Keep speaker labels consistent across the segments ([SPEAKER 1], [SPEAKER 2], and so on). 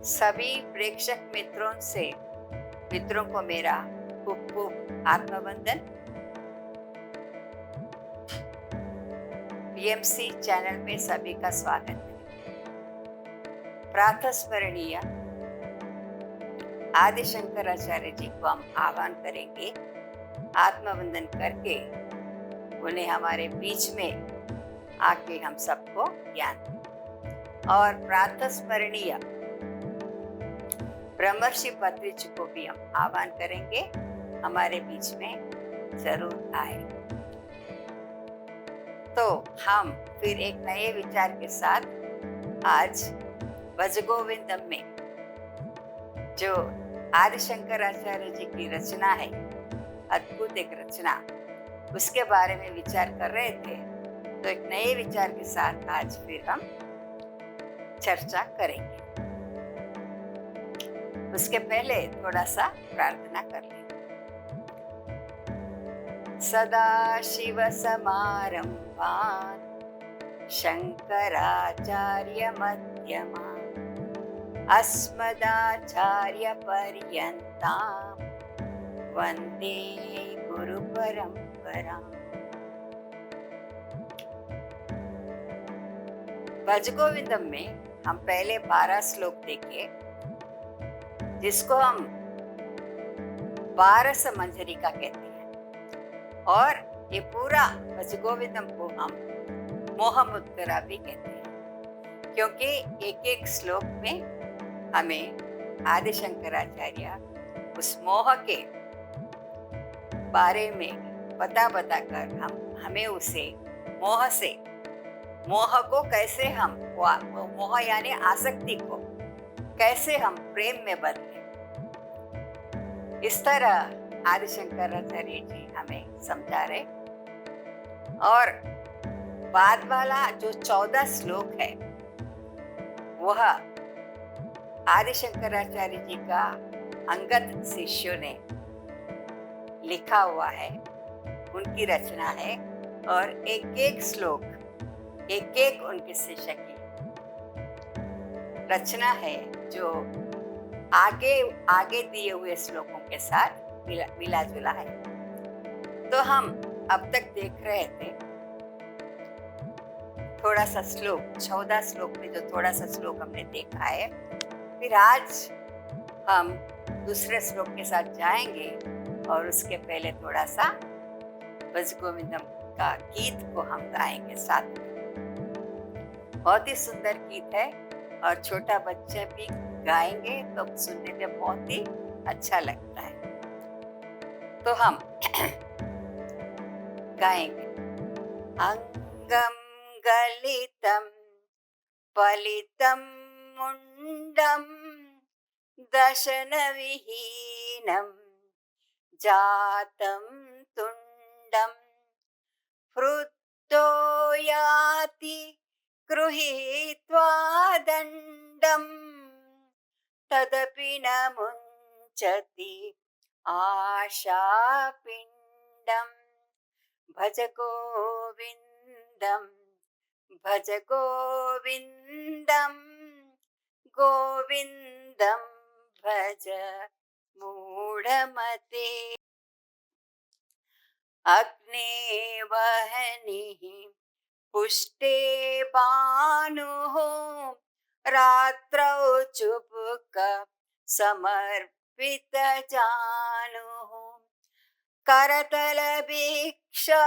[SPEAKER 1] सभी प्रेक्षक मित्रों को मेरा खूब खूब आत्मवंदन। पीएमसी चैनल में सभी का स्वागत है। प्रातःस्मरणीय आदि शंकराचार्य जी को हम आह्वान करेंगे, आत्मवंदन करके उन्हें हमारे बीच में आके हम सबको ज्ञान दें। और प्रातःस्मरणीय ब्रह्मर्षि पत्री जी को भी हम आह्वान करेंगे, हमारे बीच में जरूर आए। तो हम फिर एक नए विचार के साथ आज भजगोविंदम में जो आदि शंकराचार्य जी की रचना है, अद्भुत एक रचना, उसके बारे में विचार कर रहे थे। तो एक नए विचार के साथ आज फिर हम चर्चा करेंगे। उसके पहले थोड़ा सा प्रार्थना कर लें। सदा शिव समारंभान् शंकराचार्य मध्यमान् अस्मदाचार्य पर्यन्तां वंदे गुरु परंपरा। भजगोविंदम में हम पहले 12 श्लोक देखे, जिसको हम 12 मंजरी का कहते हैं। और ये पूरा भजगोविंदम को हम मोहमुद्गरा भी कहते हैं, क्योंकि एक एक श्लोक में हमें आदि शंकराचार्य उस मोह के बारे में बता कर हमें उसे मोह को कैसे हम मोह यानी आसक्ति को कैसे हम प्रेम में बदलें, इस तरह आदि शंकराचार्य जी हमें समझा रहे। और बाद वाला जो 14 श्लोक है वह आदि शंकराचार्य जी का अंगद शिष्यों ने लिखा हुआ है, उनकी रचना है। और एक एक श्लोक एक एक उनके शिष्य की रचना है, जो आगे दिए हुए श्लोकों के साथ मिला जुला है। तो हम अब तक देख रहे थे थोड़ा सा श्लोक, 14 श्लोक में जो थोड़ा सा श्लोक हमने देखा है। फिर आज हम दूसरे श्लोक के साथ जाएंगे और उसके पहले थोड़ा सा भजगोविंदम का गीत को हम गाएंगे साथ में। बहुत ही सुंदर गीत है और छोटा बच्चा भी गाएंगे तो सुनने में बहुत ही अच्छा लगता है। तो हम गाएंगे। अंगम गलितम पलितम मुंडम दशन विहीनम जातम तुंडम हृतो याति गृहीत्वा दंडम तदपि न मुंचति आशापिंडम भज गोविंदम गोविंदम भज मूढ़मते। अग्ने वहनिः पुष्टे भानुः रात्रौ चुबुक समर्पित जानुः करतल भिक्षा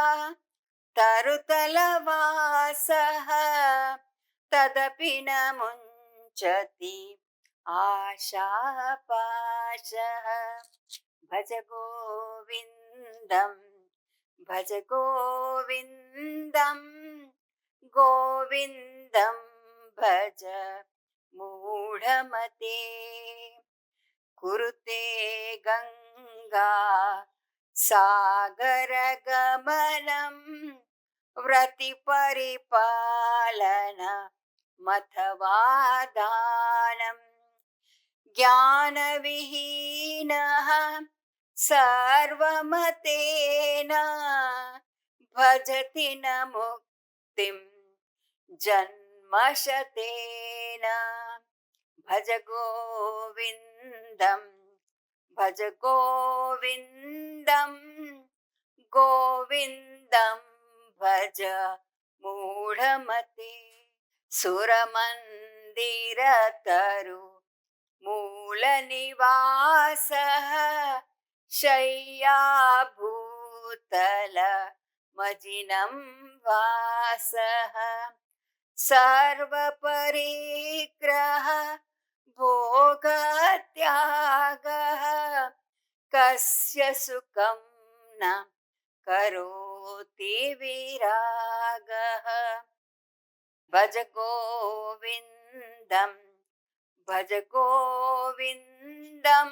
[SPEAKER 1] तरुतल वासः तदपि न मुंचति आशापाशः भज गोविंदम भज मूढ़मते। कुरुते गंगा सागर गमनम व्रति परिपालन मथवा दानम ज्ञान विहीनः सर्वमतेन भजति न मुक्तिं जन्मशतेन भज गोविन्दं भज गोविन्दं गोविन्दं भज मूढमते सुरमन्दिरतरु मूलनिवासः शय्याभूतल मजिनं वासः सर्वपरिग्रह भोगत्यागः कस्य सुखं न करोति विरागः भज गोविन्दं भज गोविन्दं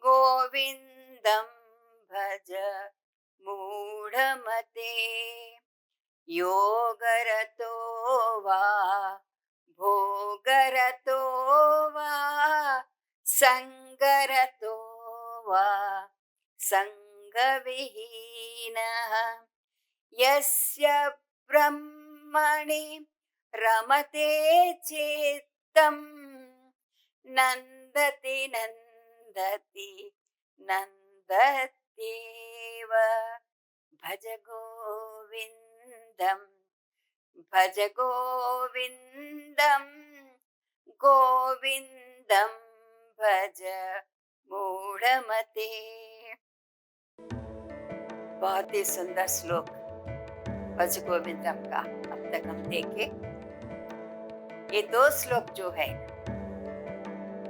[SPEAKER 1] गोविन्दं भज मूढमते योगरतो वा भोगरतो वा संगरतो वा संगविहीनः यस्य ब्रह्मणि रमते चित्तं नन्दति नन्दति नन्दत्येव भज गोविन्दं भज गोविन्दं गोविन्दं भज मूढमते। बहुत ही सुंदर श्लोक भज गोविंदम का अब तक हम देखे। ये दो श्लोक जो है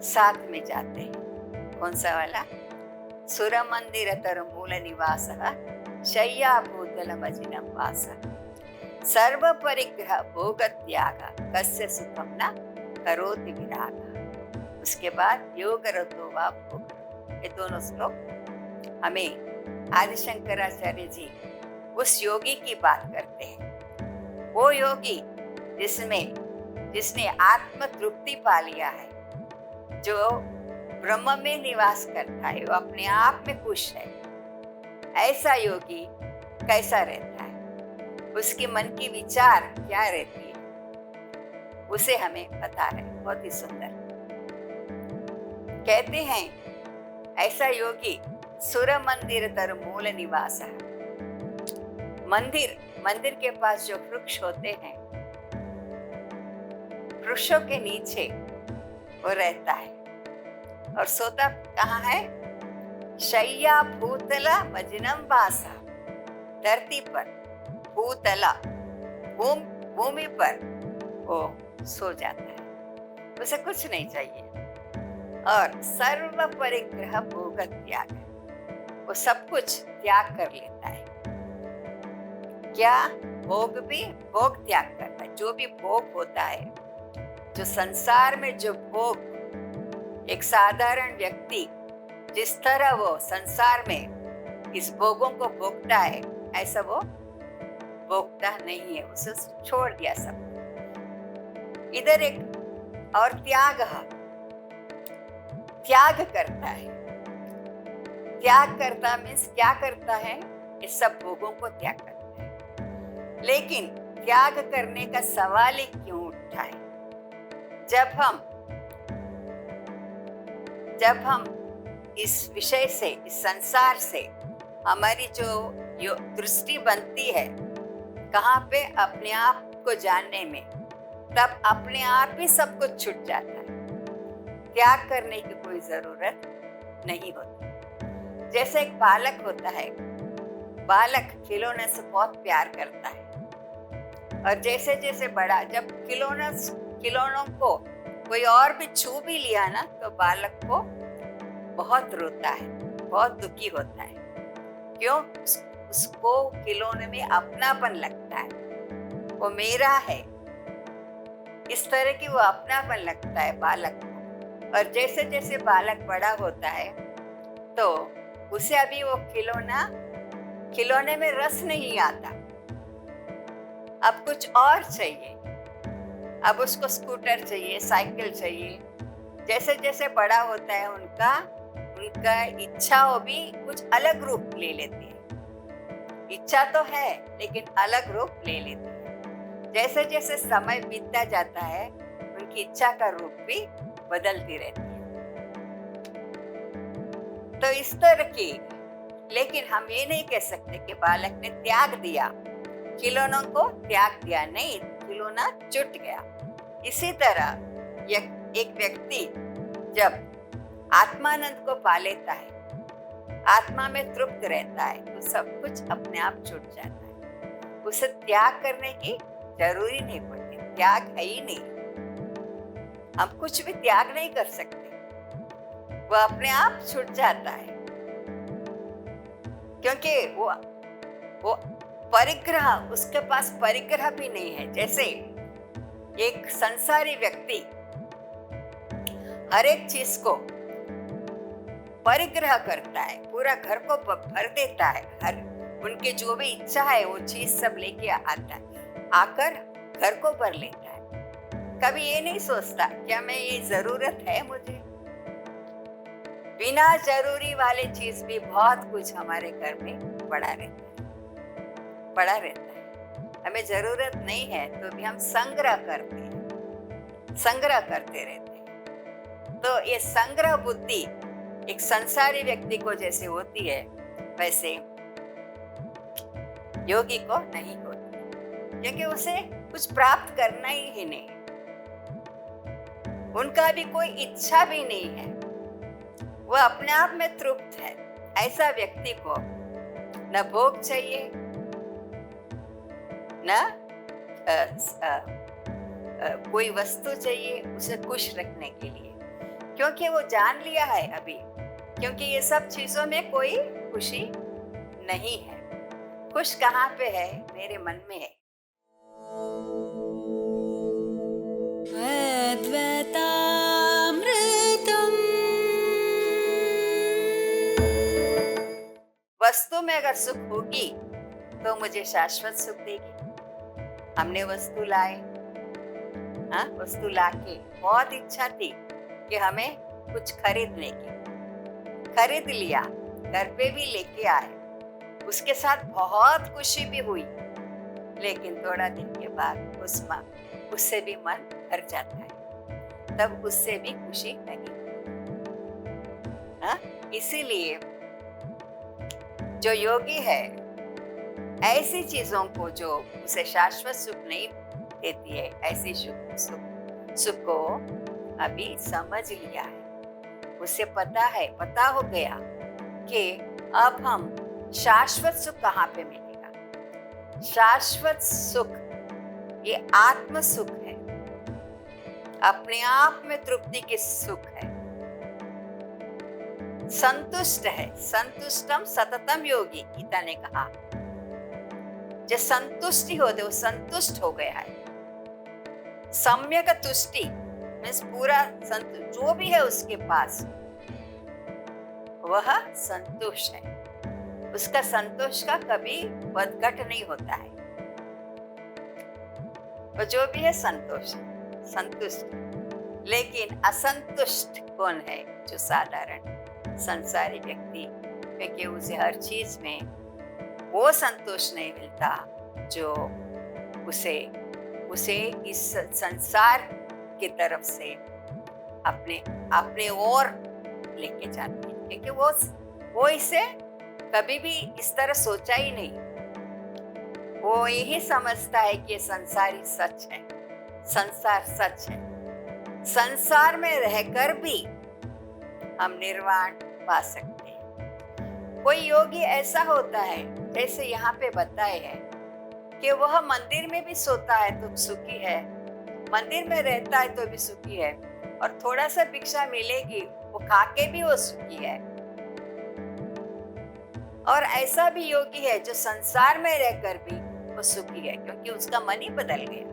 [SPEAKER 1] साथ में जाते हैं। कौन सा वाला? सुरमंदिरतर मूल निवासः शय्याभूतल मजिनं वासः सर्व परिग्रह भोग त्याग कस्य सुखम न करोति विराग। उसके बाद योग रतो वा भोग। ये दोनों श्लोक हमें आदि शंकराचार्य जी उस योगी की बात करते हैं। वो योगी जिसने आत्म तृप्ति पा लिया है, जो ब्रह्म में निवास करता है, वो अपने आप में खुश है। ऐसा योगी कैसा रहता है, उसके मन की विचार क्या रहती है, उसे हमें बता रहे। बहुत ही सुंदर कहते हैं, ऐसा योगी सुर मंदिर तर मूल निवास है। मंदिर के पास जो वृक्ष होते हैं, वृक्षों के नीचे वो रहता है। और सोता कहाँ है? शय्या भूतला मजिनम वासा। धरती पर, भूतला भूमि पर वो सो जाता है, उसे कुछ नहीं चाहिए। और सर्व परिग्रह भोग त्याग, वो सब कुछ त्याग कर लेता है। क्या? भोग त्याग करता है। जो भी भोग होता है, जो संसार में जो भोग, एक साधारण व्यक्ति जिस तरह वो संसार में इस भोगों को भोगता है, ऐसा वो भोगता नहीं है। उसे छोड़ दिया सब। इधर एक और त्याग करता है। त्याग करता मीन्स क्या करता है? इस सब भोगों को त्याग करता है। लेकिन त्याग करने का सवाल ही क्यों उठता है? जब हम इस विषय से, इस संसार से हमारी जो दृष्टि बनती है, कहाँ पे? अपने आप को जानने में, तब अपने आप ही सब कुछ छूट जाता है। त्याग करने की कोई जरूरत नहीं होती। जैसे एक बालक होता है, बालक खिलौने से बहुत प्यार करता है, और जैसे जैसे बड़ा, जब खिलौनों को कोई और भी छू भी लिया ना, तो बालक को बहुत रोता है, बहुत दुखी होता है। क्यों? उसको खिलौने में अपनापन लगता है, वो मेरा है, इस तरह की वो अपनापन लगता है बालक को। और जैसे जैसे बालक बड़ा होता है, तो उसे अभी वो खिलौने में रस नहीं आता, अब कुछ और चाहिए। अब उसको स्कूटर चाहिए, साइकिल चाहिए। जैसे जैसे बड़ा होता है, उनका इच्छा वो भी कुछ अलग रूप ले लेती है। इच्छा तो है, लेकिन अलग रूप ले लेती है। जैसे जैसे समय बीतता जाता है, उनकी उनकी इच्छा का रूप भी बदलती रहती है। तो इस तरह की, लेकिन हम ये नहीं कह सकते कि बालक ने त्याग दिया, खिलौनों को त्याग दिया, नहीं, खिलौना छूट गया। इसी तरह एक व्यक्ति जब आत्मानंद को पा लेता है, आत्मा में तृप्त रहता है, तो सब कुछ अपने आप छूट जाता है। उसे त्याग करने की जरूरी नहीं पड़ती, त्याग है ही नहीं। हम कुछ भी त्याग नहीं कर सकते, वो अपने आप छूट जाता है, क्योंकि वो परिग्रह, उसके पास परिग्रह भी नहीं है। जैसे एक संसारी व्यक्ति हर एक चीज को परिग्रह करता है, पूरा घर को भर देता है, हर उनके जो भी इच्छा है वो चीज सब लेके आता है, आकर घर को भर लेता है। कभी ये नहीं सोचता क्या मैं ये जरूरत है मुझे। बिना जरूरी वाले चीज भी बहुत कुछ हमारे घर में पड़ा रहता है। हमें जरूरत नहीं है तो भी हम संग्रह करते रहते हैं। तो ये संग्रह बुद्धि एक संसारी व्यक्ति को जैसे होती है, वैसे योगी को नहीं होती, क्योंकि उसे कुछ प्राप्त करना ही नहीं, उनका भी कोई इच्छा भी नहीं है, वो अपने आप में तृप्त है। ऐसा व्यक्ति को न भोग चाहिए, न कोई वस्तु चाहिए उसे खुश रखने के लिए, क्योंकि वो जान लिया है अभी, क्योंकि ये सब चीजों में कोई खुशी नहीं है। खुश कहाँ पे है? मेरे मन में है। वस्तु में अगर सुख होगी तो मुझे शाश्वत सुख देगी। हमने वस्तु लाए, वस्तु लाके बहुत इच्छा थी कि हमें कुछ खरीदने की, खरीद लिया, घर पे भी लेके आए, उसके साथ बहुत खुशी भी हुई, लेकिन थोड़ा दिन के बाद उससे भी मन भर जाता है, तब उससे भी खुशी नहीं। इसीलिए जो योगी है, ऐसी चीजों को जो उसे शाश्वत सुख नहीं देती है, ऐसी सुख को अभी समझ लिया है। उसे पता हो गया कि अब हम शाश्वत सुख कहाँ पे मिलेगा। शाश्वत सुख ये आत्म सुख है, अपने आप में तृप्ति की सुख है, संतुष्ट है। संतुष्टम सततम योगी, गीता ने कहा। जो संतुष्टि होते वो संतुष्ट हो गया है। सम्यक तुष्टि मीन्स पूरा जो भी है उसके पास वह संतुष्ट है। उसका संतोष का कभी बदघट नहीं होता है। वो जो भी है संतुष्ट। लेकिन असंतुष्ट कौन है? जो साधारण संसारी व्यक्ति, क्योंकि उसे हर चीज में वो संतोष नहीं मिलता जो उसे इस संसार की तरफ से अपने ओर लेके जाती है, क्योंकि वो इसे कभी भी इस तरह सोचा ही नहीं। वो यही समझता है कि संसारी सच है, संसार सच है। संसार में रहकर भी हम निर्वाण पा सकते हैं। कोई योगी ऐसा होता है, जैसे यहाँ पे बताए है, कि वह मंदिर में भी सोता है तो सुखी है, मंदिर में रहता है तो भी सुखी है, और थोड़ा सा भिक्षा मिलेगी वो खा के भी वो सुखी है। और ऐसा भी योगी है जो संसार में रहकर भी वो सुखी है, क्योंकि उसका मन ही बदल गया।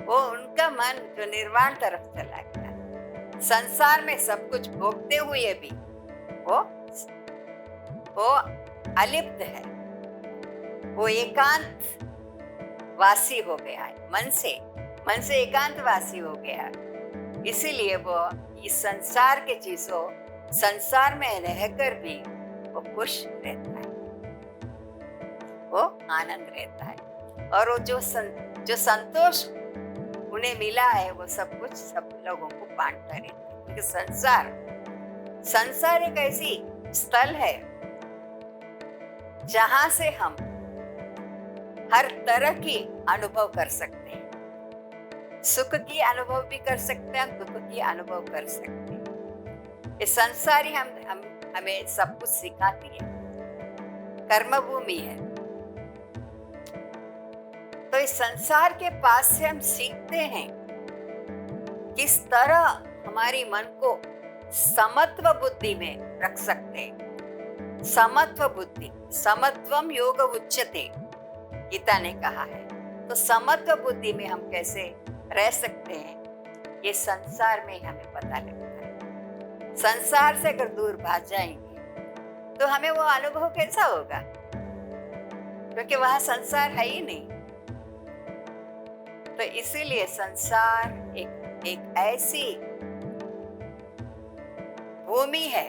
[SPEAKER 1] वो उनका मन जो निर्वाण तरफ चला गया। संसार में सब कुछ भोगते हुए भी वो अलिप्त है, वो एकांत वासी हो गया है, मन से एकांत वासी हो गया है। इसीलिए वो इस संसार के चीजों, संसार में रहकर भी वो खुश रहता है, वो आनंद रहता है। और वो जो संतोष उन्हें मिला है वो सब कुछ सब लोगों को बांटता रहता है, क्योंकि संसार एक ऐसी स्थल है जहां से हम हर तरह की अनुभव कर सकते हैं। सुख की अनुभव भी कर सकते हैं, दुख की अनुभव कर सकते हैं। ये संसार ही हम हमें सब कुछ सिखाती है, कर्म भूमि है। तो इस संसार के पास से हम सीखते हैं किस तरह हमारी मन को समत्व बुद्धि में रख सकते हैं। समत्व बुद्धि, समत्वम योग उच्यते, गीता ने कहा है। तो समत्व बुद्धि में हम कैसे रह सकते हैं, ये संसार में हमें पता लगता है। संसार से अगर दूर भाग जाएंगे तो हमें वो अनुभव कैसा होगा, क्योंकि वहां संसार है ही नहीं। तो इसीलिए संसार एक ऐसी भूमि है,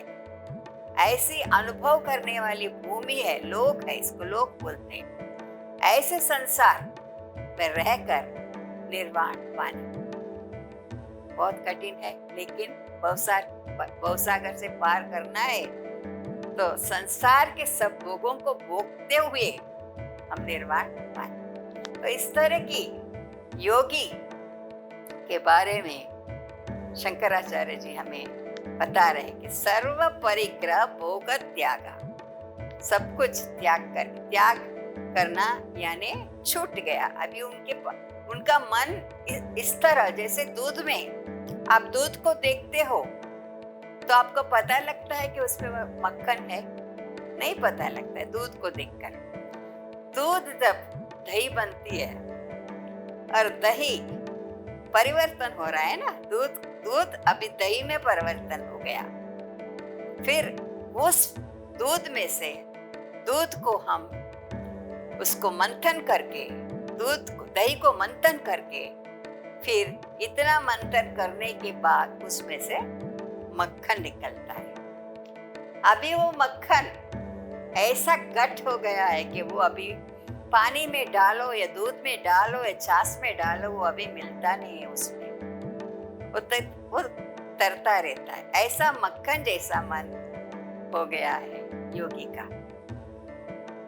[SPEAKER 1] ऐसी अनुभव करने वाली भूमि है, लोक है, इसको लोक बोलते हैं। ऐसे संसार में रहकर निर्वाण पाना बहुत कठिन है, लेकिन भवसागर से पार करना है तो संसार के सब भोगों को भोगते हुए हम निर्वाण पाए। तो इस तरह की योगी के बारे में शंकराचार्य जी हमें बता रहे कि सर्व परिग्रह भोग त्यागा, सब कुछ त्याग करना यानी छूट गया। अभी उनका मन इस तरह, जैसे दूध में आप दूध को देखते हो तो आपको पता लगता है कि उसमें मक्खन है, नहीं पता लगता है दूध को देखकर। दूध जब दही बनती है और दही परिवर्तन हो रहा है ना, दूध अभी दही में परिवर्तन हो गया, फिर उस दूध में से दूध को हम उसको मंथन करके, दही को मंथन करके, फिर इतना मंथन करने के बाद उसमें से मक्खन निकलता है। अभी वो मक्खन ऐसा गठ हो गया है कि वो अभी पानी में डालो या दूध में डालो या छाछ में डालो, वो अभी मिलता नहीं है उसमें, वो तरता रहता है। ऐसा मक्खन जैसा मन हो गया है योगी का।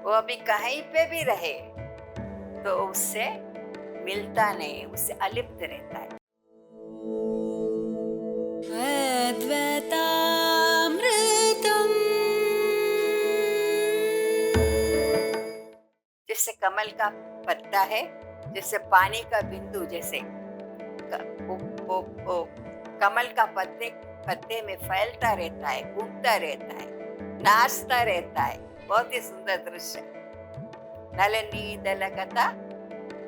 [SPEAKER 1] वो अभी कहीं पे भी रहे तो उससे मिलता नहीं, उससे अलिप्त रहता है। जैसे कमल का पत्ता है, जैसे पानी का बिंदु, जैसे कमल का पत्ते में फैलता रहता है, घूमता रहता है, नाचता रहता है। बहुत ही सुंदर दृश्य। नलनी दलगता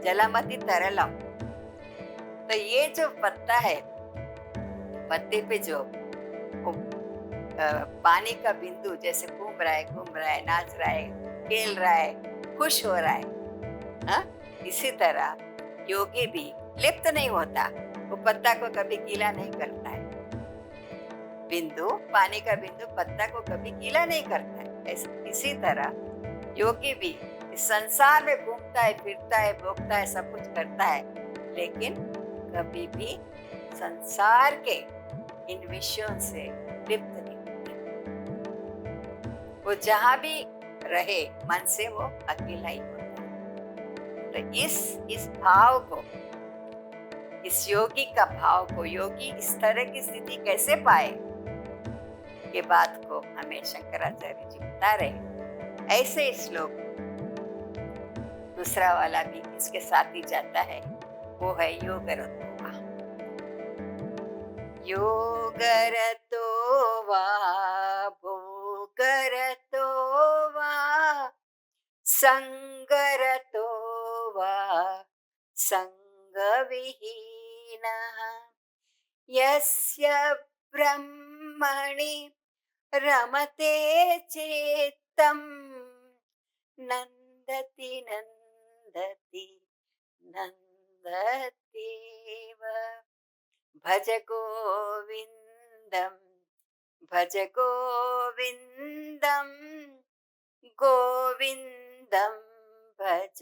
[SPEAKER 1] जलमति तरलम। तो ये जो पत्ता है, पत्ते पे जो पानी का बिंदु जैसे घूम रहा है, नाच रहा है, खेल रहा है, खुश हो रहा है, हा? इसी तरह योगी भी लिप्त नहीं होता, वो पत्ता को कभी गीला नहीं करता है। पानी का बिंदु पत्ता को कभी गीला नहीं करता है। इसी तरह योगी भी इस संसार में घूमता है, फिरता है, भोगता है, सब कुछ करता है, लेकिन कभी भी संसार के इन विषयों से लिप्त नहीं होता। वो जहां भी रहे मन से वो अकेला ही होता है। तो इस भाव को, इस योगी का भाव को, योगी इस तरह की स्थिति कैसे पाए, ये बात को हमें शंकराचार्य जी बता रहे। ऐसे ही श्लोक दूसरा वाला भी इसके साथ ही जाता है, वो है योगरतो वा। योगरतो वा भोगरतो वा संगरतो वा संगविहीनः यस्य ब्रह्मणि रमते चेत्तं नन्दति नन्दतीव। भज गोविन्दं गोविन्दं भज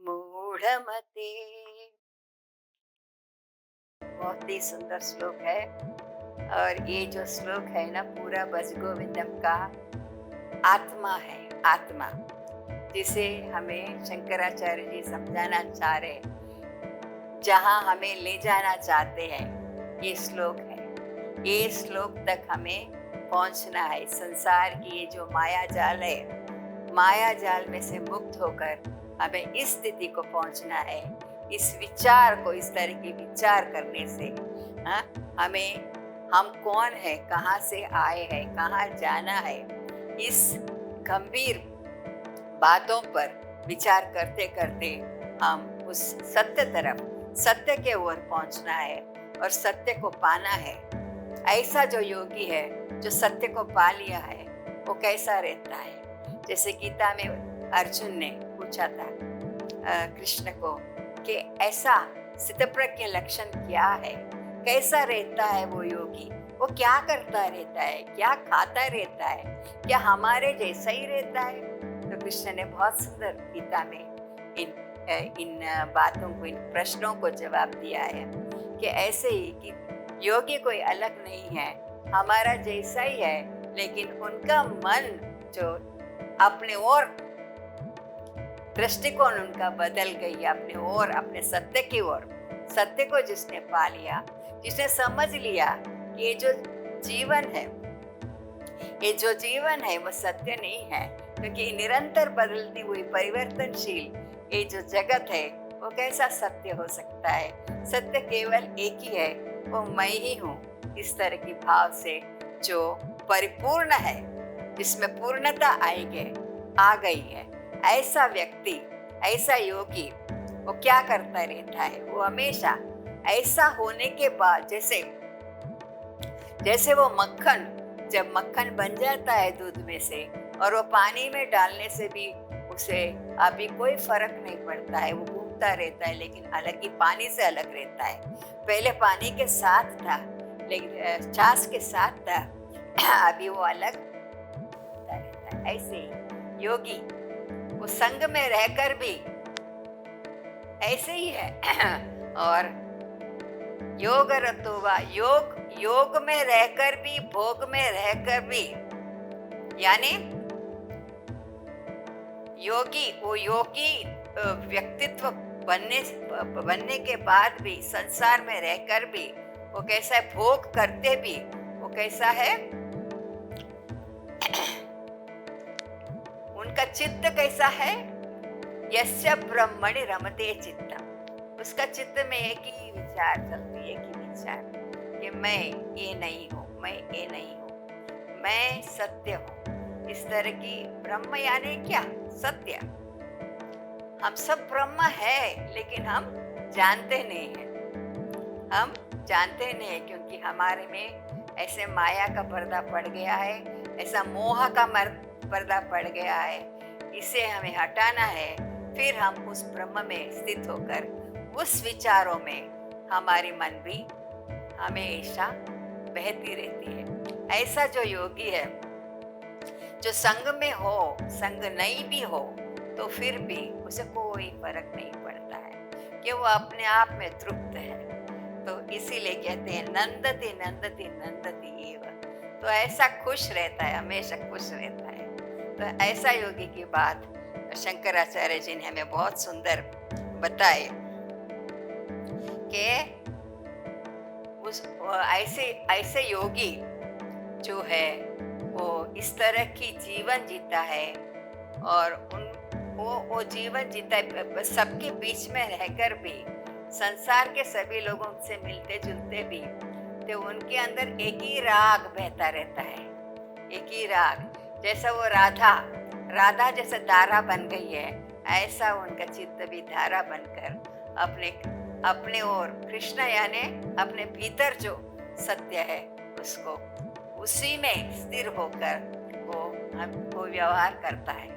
[SPEAKER 1] मूढमते। बहुत ही सुंदर श्लोक है। और ये जो श्लोक है ना, पूरा भज गोविंदम का आत्मा है, आत्मा, जिसे हमें शंकराचार्य जी समझाना चाह रहे, जहाँ हमें ले जाना चाहते हैं, ये श्लोक है। ये श्लोक तक हमें पहुंचना है। संसार की ये जो माया जाल है, माया जाल में से मुक्त होकर हमें इस स्थिति को पहुंचना है। इस विचार को, इस तरह के विचार करने से हमें, हम कौन है, कहाँ से आए हैं, कहाँ जाना है, इस गंभीर बातों पर विचार करते करते हम उस सत्य तरफ, सत्य के ओर पहुंचना है और सत्य को पाना है। ऐसा जो योगी है, जो सत्य को पा लिया है, वो कैसा रहता है? जैसे गीता में अर्जुन ने पूछा था कृष्ण को कि ऐसा स्थितप्रज्ञ लक्षण क्या है, कैसा रहता है वो योगी, वो क्या करता रहता है, क्या खाता रहता है, क्या हमारे जैसा ही रहता है? तो कृष्ण ने बहुत सुंदर गीता में इन बातों को, इन प्रश्नों को जवाब दिया है कि ऐसे ही कि योगी कोई अलग नहीं है, हमारा जैसा ही है, लेकिन उनका मन जो अपने ओर, दृष्टिकोण उनका बदल गई, अपने ओर, अपने सत्य की ओर। सत्य को जिसने पा लिया, जिसने समझ लिया कि ये जो जीवन है, ये जो जीवन है वो सत्य नहीं है, क्योंकि निरंतर बदलती हुई परिवर्तनशील ये जो जगत है वो कैसा सत्य हो सकता है? सत्य केवल एक ही है, वो मैं ही हूँ। इस तरह की भाव से जो परिपूर्ण है, जिसमें पूर्णता आ गई है, ऐसा व्यक्ति, ऐसा योगी वो क्या करता रहता है? वो हमेशा ऐसा होने के बाद, जैसे वो मक्खन, जब मक्खन बन जाता है दूध में से और वो पानी में डालने से भी उसे अभी कोई फर्क नहीं पड़ता है, वो घूमता रहता है, लेकिन अलग ही पानी से अलग रहता है। पहले पानी के साथ था, लेकिन छाछ के साथ था, अभी वो अलग रहता है। ऐसे ही योगी वो संग में रहकर भी ऐसे ही है। और योग रतोवा, योग में रहकर भी, भोग में रहकर भी, यानी योगी, वो योगी व्यक्तित्व बनने के बाद भी, संसार में रहकर भी वो कैसा है? भोग करते भी वो कैसा है? उनका चित्त कैसा है? यस्य ब्रह्मणि रमते चित्तम, उसका चित्त में एक ही विचार चलती, एक ही विचार कि मैं ये नहीं हूँ, मैं ये नहीं हूँ, मैं सत्य हूँ। इस तरह की ब्रह्म यानी क्या? सत्य। हम सब ब्रह्म है, लेकिन हम जानते नहीं हैं। हम जानते नहीं है क्योंकि हमारे में ऐसे माया का पर्दा पड़ गया है, ऐसा मोह का पर्दा पड़ गया है। इसे हमें हटाना है, फिर हम उस ब्रह्म में स्थित होकर उस विचारों में हमारी मन भी हमेशा बहती रहती है। ऐसा जो योगी है, जो संग में हो, संग नहीं भी हो तो फिर भी उसे कोई फर्क नहीं पड़ता है कि वो अपने आप में तृप्त है। तो इसीलिए कहते हैं नंदति नंदति नंदति एव। तो ऐसा खुश रहता है, हमेशा खुश रहता है। तो ऐसा योगी की बात शंकराचार्य जी ने हमें बहुत सुंदर बताए कि उस ऐसे योगी जो है वो इस तरह की जीवन जीता है, और वो जीवन जीता है सबके बीच में रहकर भी, संसार के सभी लोगों से मिलते जुलते भी, तो उनके अंदर एक ही राग बहता रहता है, एक ही राग। जैसा वो राधा जैसे धारा बन गई है, ऐसा उनका चित्त भी धारा बनकर अपने ओर, कृष्ण यानी अपने भीतर जो सत्य है उसको, उसी में स्थिर होकर वो व्यवहार करता है।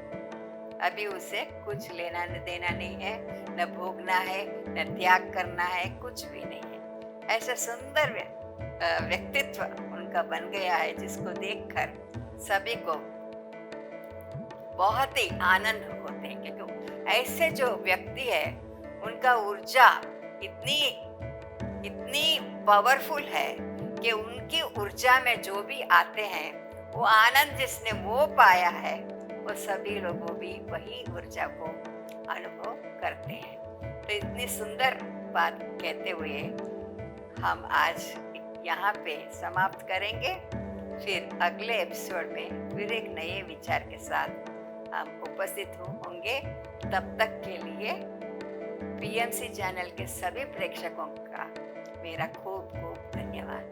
[SPEAKER 1] अभी उसे कुछ लेना देना नहीं है, न भोगना है, न त्याग करना है, कुछ भी नहीं है। ऐसा सुंदर व्यक्तित्व उनका बन गया है, जिसको देखकर सभी को बहुत ही आनंद होते हैं, क्योंकि ऐसे जो व्यक्ति है उनका ऊर्जा इतनी इतनी पावरफुल है कि उनकी ऊर्जा में जो भी आते हैं, वो आनंद जिसने वो पाया है, वो सभी लोगों भी वही ऊर्जा को अनुभव करते हैं। तो इतनी सुंदर बात कहते हुए हम आज यहाँ पे समाप्त करेंगे। फिर अगले एपिसोड में फिर एक नए विचार के साथ हम उपस्थित होंगे। तब तक के लिए पीएमसी चैनल के सभी प्रेक्षकों का मेरा खूब खूब धन्यवाद।